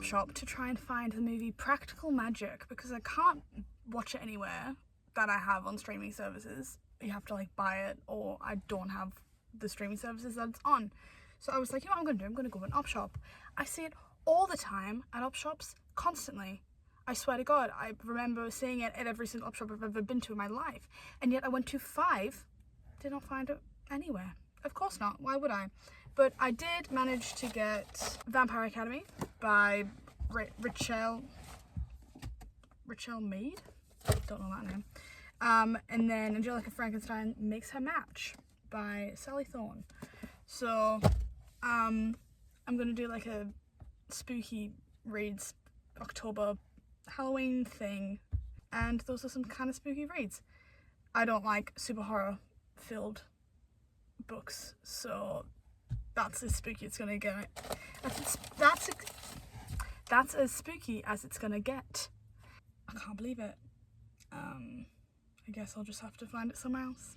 Shop to try and find the movie Practical Magic because I can't watch it anywhere that I have on streaming services. You have to like buy it, or I don't have the streaming services that it's on. So I was like, you know what I'm gonna do? I'm gonna go to an op shop. I see it all the time at op shops, constantly. I swear to God, I remember seeing it at every single op shop I've ever been to in my life. And yet I went to 5, did not find it anywhere. Of course not, why would I? But I did manage to get Vampire Academy by Rachel Mead? Don't know that name. And then Angelika Frankenstein Makes Her Match by Sally Thorne. So I'm gonna do like a spooky reads October Halloween thing, and those are some kind of spooky reads. I don't like super horror filled books, so that's as spooky it's gonna get. That's as spooky as it's gonna get. I can't believe it. I guess I'll just have to find it somewhere else.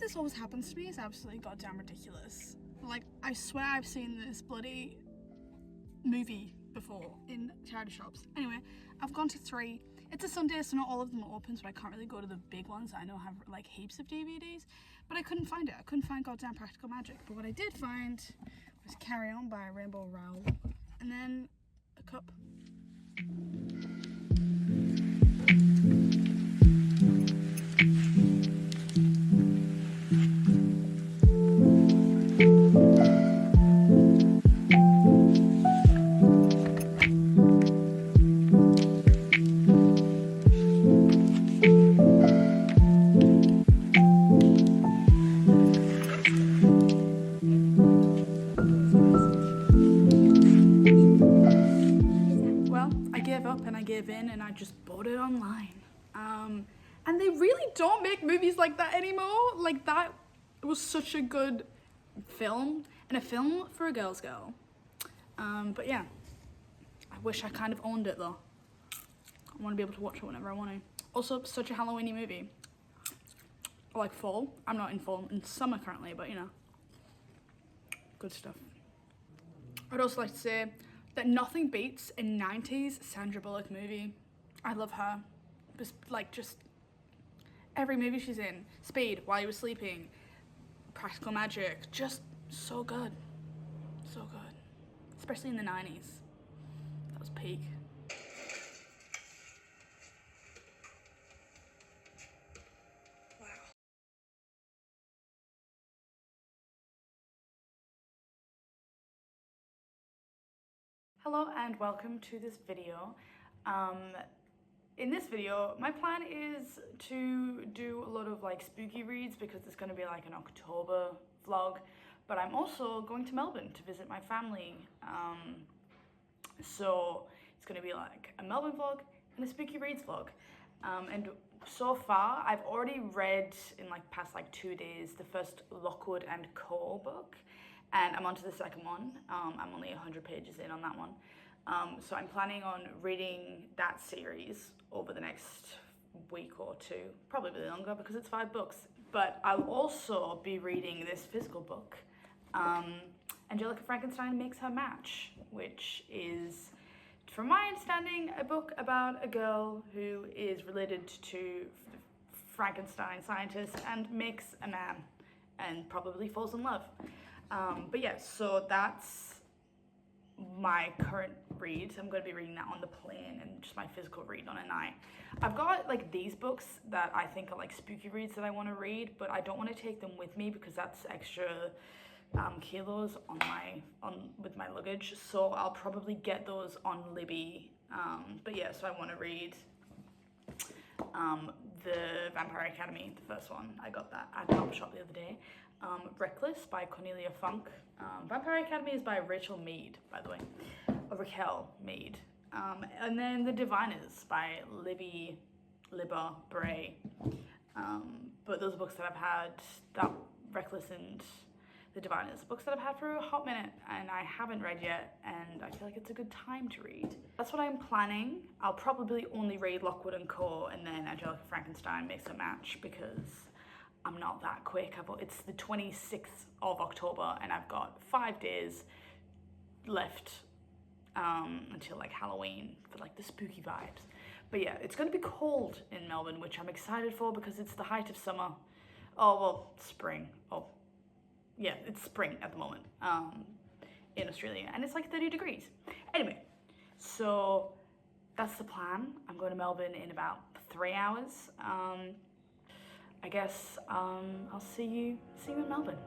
This always happens to me is absolutely goddamn ridiculous. Like, I swear I've seen this bloody movie before in charity shops. Anyway, I've gone to 3. It's a Sunday, so not all of them are open, so I can't really go to the big ones that I know have like heaps of DVDs. But I couldn't find it. I couldn't find goddamn Practical Magic. But what I did find was Carry On by Rainbow Rowell, and then a cup. And I just bought it online. And they really don't make movies like that anymore. Like, that was such a good film, and a film for a girl's girl. But yeah, I wish I kind of owned it though. I want to be able to watch it whenever I want to. Also, such a Halloweeny movie. I like fall. I'm not in fall, in summer currently, but you know, good stuff. I'd also like to say that nothing beats a 90s Sandra Bullock movie. I love her. Just every movie she's in. Speed, While You Were Sleeping, Practical Magic, just so good. So good. Especially in the 90s. That was peak. Hello and welcome to this video. In this video, my plan is to do a lot of like spooky reads because it's going to be like an October vlog, but I'm also going to Melbourne to visit my family. So it's going to be like a Melbourne vlog and a spooky reads vlog. And so far, I've already read in like past like 2 days the first Lockwood and Co book, and I'm on to the second one. I'm only 100 pages in on that one. So I'm planning on reading that series over the next week or two, probably longer because it's 5 books. But I'll also be reading this physical book, Angelika Frankenstein Makes Her Match, which is, from my understanding, a book about a girl who is related to Frankenstein scientist and makes a man and probably falls in love. But yeah, so that's my current read. I'm going to be reading that on the plane and just my physical read on a night. I've got like these books that I think are like spooky reads that I want to read, but I don't want to take them with me because that's extra kilos with my luggage. So I'll probably get those on Libby. But yeah, so I want to read the Vampire Academy, the first one. I got that at Top Shop the other day. Reckless by Cornelia Funk. Vampire Academy is by Rachel Mead, by the way. Raquel Mead. And then The Diviners by Libba Bray. But those are books that I've had, that Reckless and The Diviners, books that I've had for a hot minute and I haven't read yet, and I feel like it's a good time to read. That's what I'm planning. I'll probably only read Lockwood and Co and then Angelika Frankenstein Makes a Match because I'm not that quick. It's the 26th of October and I've got 5 days left until like Halloween for like the spooky vibes. But yeah, it's going to be cold in Melbourne, which I'm excited for because it's the height of summer. Oh, well, spring. Oh, yeah, it's spring at the moment in Australia and it's like 30 degrees. Anyway, so that's the plan. I'm going to Melbourne in about 3 hours. I guess I'll see you in Melbourne.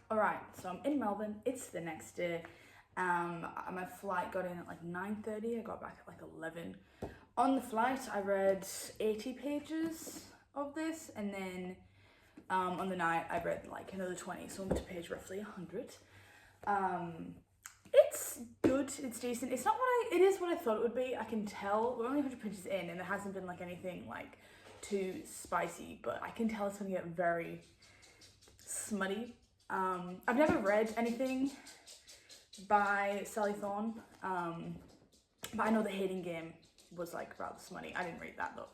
Alright, so I'm in Melbourne, it's the next day. My flight got in at like 9:30, I got back at like 11. On the flight, I read 80 pages of this, and then on the night, I read like another 20, so I'm to page roughly 100. It's good, it's decent. It's not it is what I thought it would be. I can tell, we're only 100 pages in, and there hasn't been like anything like too spicy, but I can tell it's gonna get very smutty. I've never read anything by Sally Thorne, but I know The Hating Game was like rather smutty. I didn't read that though.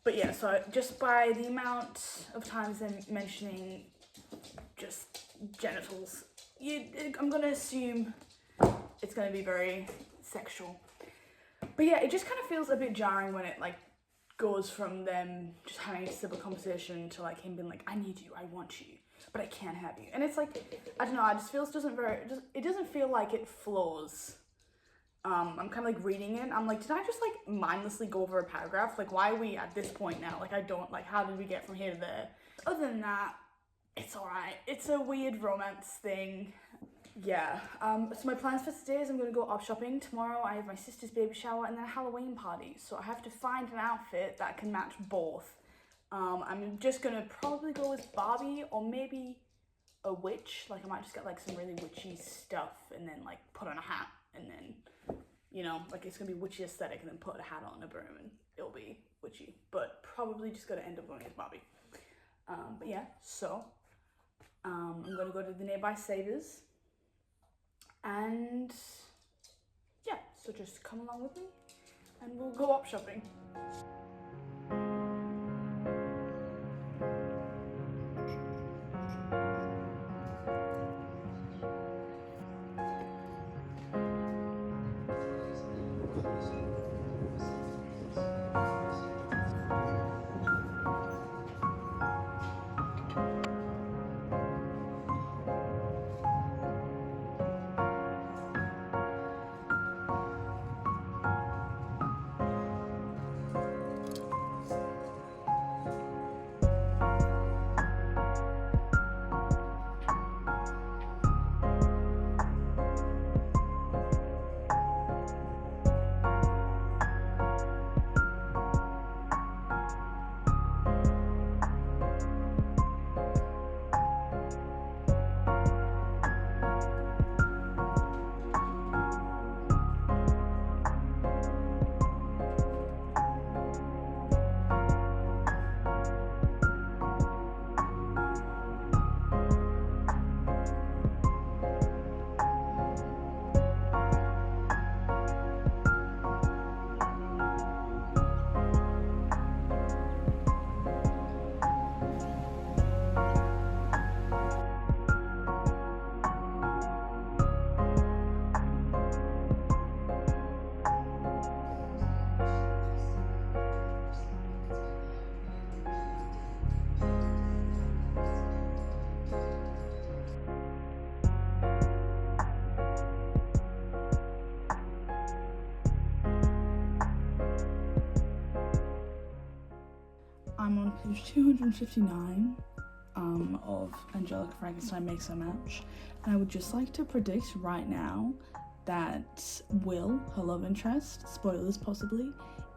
But yeah, so just by the amount of times I'm mentioning just genitals, I'm gonna assume it's gonna be very sexual. But yeah, it just kind of feels a bit jarring when it like goes from them just having a civil conversation to like him being like, I need you, I want you, but I can't have you. And it's like, I don't know, it doesn't feel like it flows. I'm kind of like reading it, I'm like, did I just like mindlessly go over a paragraph? Like, why are we at this point now? Like, how did we get from here to there? Other than that, it's alright. It's a weird romance thing. Yeah, so my plans for today is I'm going to go op shopping. Tomorrow I have my sister's baby shower and then a Halloween party. So I have to find an outfit that can match both. I'm just going to probably go with Barbie or maybe a witch. Like I might just get like some really witchy stuff and then like put on a hat and then, you know, like it's going to be witchy aesthetic and then put a hat on a broom and it'll be witchy. But probably just going to end up going with Barbie. But yeah, so I'm going to go to the nearby Savers. And yeah, so just come along with me and we'll go op shopping. Page 259 of Angelika Frankenstein makes her match. And I would just like to predict right now that Will, her love interest, spoilers possibly,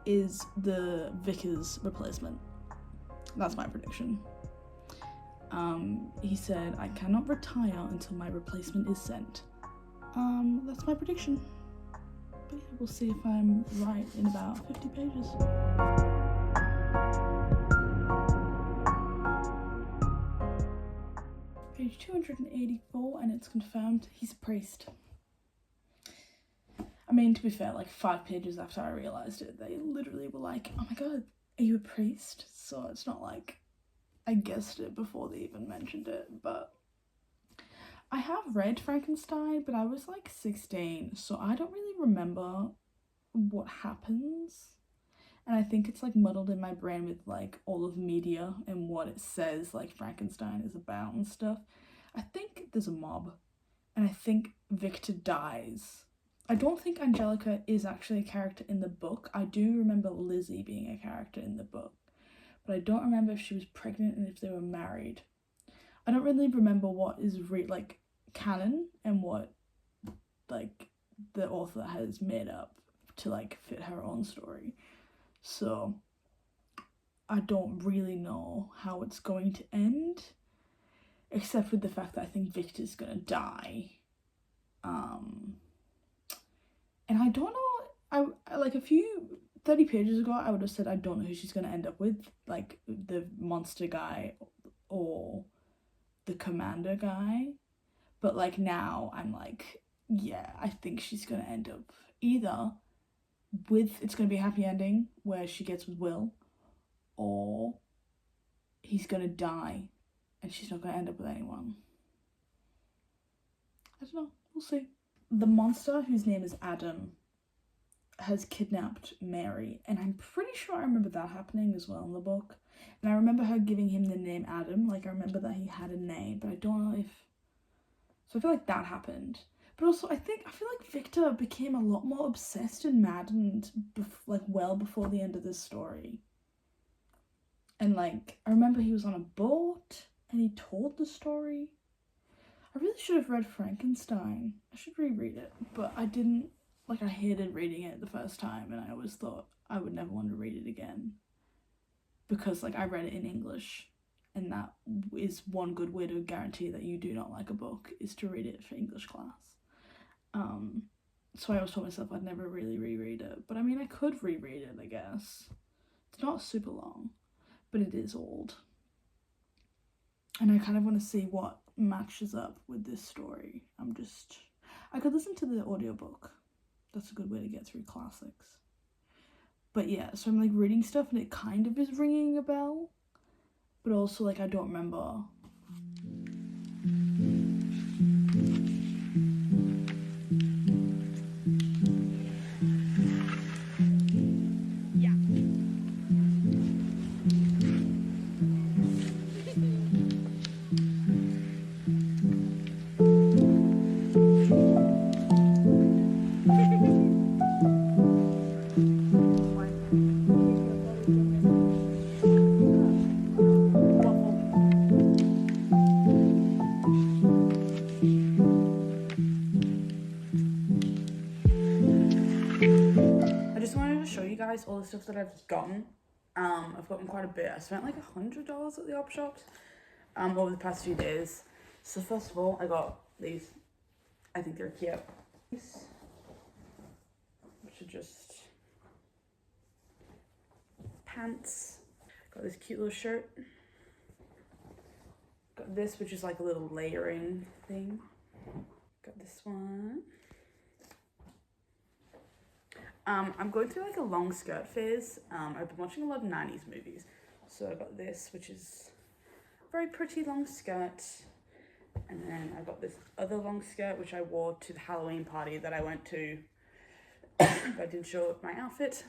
is the Vickers replacement. That's my prediction. He said, I cannot retire until my replacement is sent. That's my prediction. But yeah, we'll see if I'm right in about 50 pages. Page 284, and it's confirmed he's a priest. I mean, to be fair, like 5 pages after I realised it, they literally were like, oh my god, are you a priest? So it's not like I guessed it before they even mentioned it, but I have read Frankenstein, but I was like 16, so I don't really remember what happens. And I think it's like muddled in my brain with like all of media and what it says like Frankenstein is about and stuff. I think there's a mob, and I think Victor dies. I don't think Angelika is actually a character in the book. I do remember Lizzie being a character in the book, but I don't remember if she was pregnant and if they were married. I don't really remember what is like canon and what like the author has made up to like fit her own story. So I don't really know how it's going to end, except with the fact that I think Victor's gonna die. And I don't know, I like 30 pages ago I would have said I don't know who she's gonna end up with, like the monster guy or the commander guy, but like now I'm like, yeah, I think she's gonna end up either with, it's gonna be a happy ending where she gets with Will, or he's gonna die and she's not gonna end up with anyone. I don't know, we'll see. The monster, whose name is Adam, has kidnapped Mary, and I'm pretty sure I remember that happening as well in the book. And I remember her giving him the name Adam, like I remember that he had a name, but I don't know if, so I feel like that happened. But also I feel like Victor became a lot more obsessed and maddened like well before the end of this story. And like I remember he was on a boat and he told the story. I really should have read Frankenstein. I should reread it, but I didn't. Like, I hated reading it the first time, and I always thought I would never want to read it again. Because, like, I read it in English, and that is one good way to guarantee that you do not like a book, is to read it for English class. So I always told myself I'd never really reread it. But, I mean, I could reread it, I guess. It's not super long, but it is old. And I kind of want to see what matches up with this story. I could listen to the audiobook. That's a good way to get through classics. But yeah, so I'm like reading stuff and it kind of is ringing a bell, but also like I don't remember. All the stuff that I've gotten. I've gotten quite a bit. I spent like $100 at the op shops over the past few days. So first of all, I got these. I think they're cute. Which are just pants. Got this cute little shirt. Got this, which is like a little layering thing. Got this one. I'm going through like a long skirt phase. I've been watching a lot of 90s movies. So I got this, which is a very pretty long skirt. And then I got this other long skirt, which I wore to the Halloween party that I went to. But I didn't show my outfit.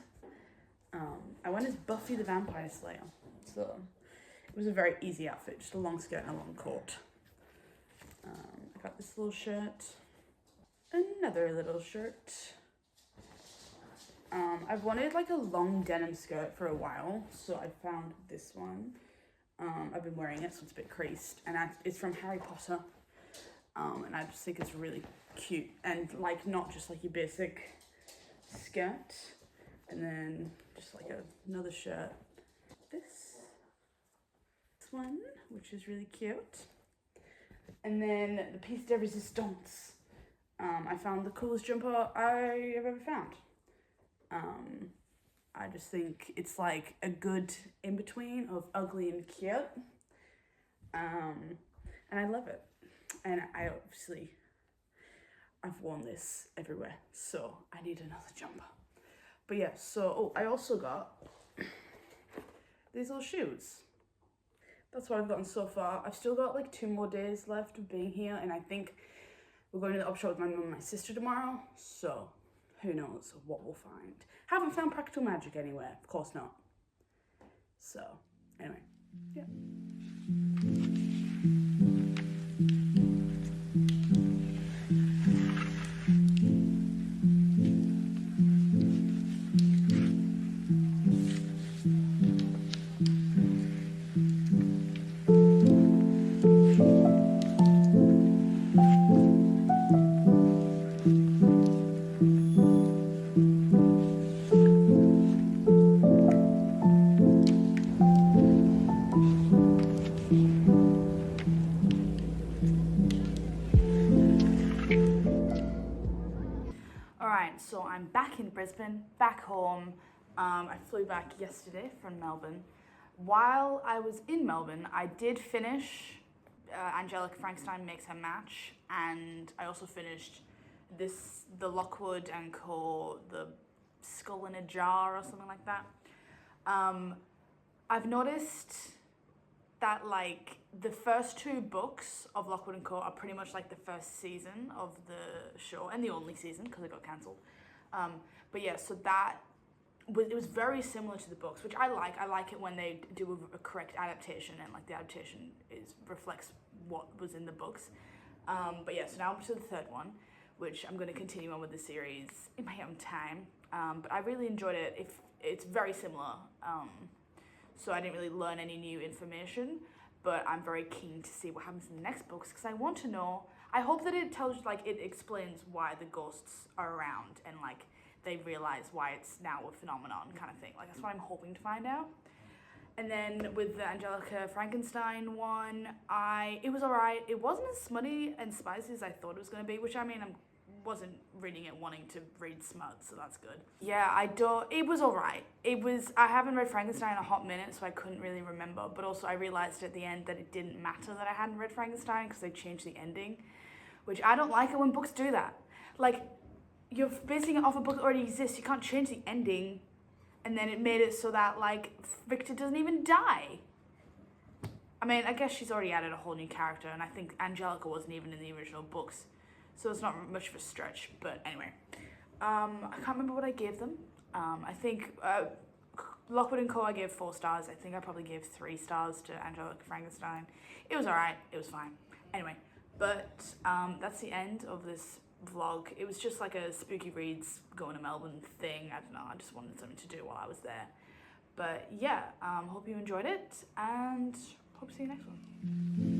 I went as Buffy the Vampire Slayer. So it was a very easy outfit, just a long skirt and a long coat. I got this little shirt. Another little shirt. I've wanted like a long denim skirt for a while, so I found this one. I've been wearing it, so it's a bit creased, and it's from Harry Potter. And I just think it's really cute, and like not just like your basic skirt. And then just like another shirt. This one, which is really cute. And then the piece de resistance. I found the coolest jumper I have ever found. I just think it's like a good in-between of ugly and cute. And I love it. And I've worn this everywhere, so I need another jumper. But yeah, so, I also got these little shoes. That's what I've gotten so far. I've still got like 2 more days left of being here, and I think we're going to the op shop with my mum and my sister tomorrow, so who knows what we'll find. Haven't found practical magic anywhere, of course not. So, anyway, yeah. Alright, so I'm back in Brisbane, back home. I flew back yesterday from Melbourne. While I was in Melbourne, I did finish Angelika Frankenstein Makes Her Match, and I also finished the Lockwood & Co., the Skull in a Jar or something like that. I've noticed that like the first 2 books of Lockwood & Co. are pretty much like the first season of the show, and the only season because it got cancelled. But yeah, so it was very similar to the books, which I like. I like it when they do a correct adaptation, and like the adaptation reflects what was in the books. But yeah, so now I'm to the 3rd one, which I'm going to continue on with the series in my own time. But I really enjoyed it. It's very similar. So I didn't really learn any new information, but I'm very keen to see what happens in the next books, because I want to know. I hope that it tells, like, it explains why the ghosts are around, and like they realize why it's now a phenomenon kind of thing. Like, that's what I'm hoping to find out. And then with the Angelika Frankenstein one, it was alright. It wasn't as smutty and spicy as I thought it was going to be, which I mean, I wasn't reading it wanting to read smut, so that's good. Yeah, it was alright. I haven't read Frankenstein in a hot minute, so I couldn't really remember, but also I realized at the end that it didn't matter that I hadn't read Frankenstein because they changed the ending, which I don't like it when books do that. Like, you're basing it off a book that already exists, you can't change the ending, and then it made it so that, like, Victor doesn't even die. I mean, I guess she's already added a whole new character, and I think Angelika wasn't even in the original books, so it's not much of a stretch. But anyway, I can't remember what I gave them. I think Lockwood & Co. I gave 4 stars. I think I probably gave 3 stars to Angelika Frankenstein. It was alright, it was fine. Anyway, but that's the end of this vlog. It was just like a spooky reads going to Melbourne thing. I don't know, I just wanted something to do while I was there. But yeah, hope you enjoyed it, and hope to see you next one.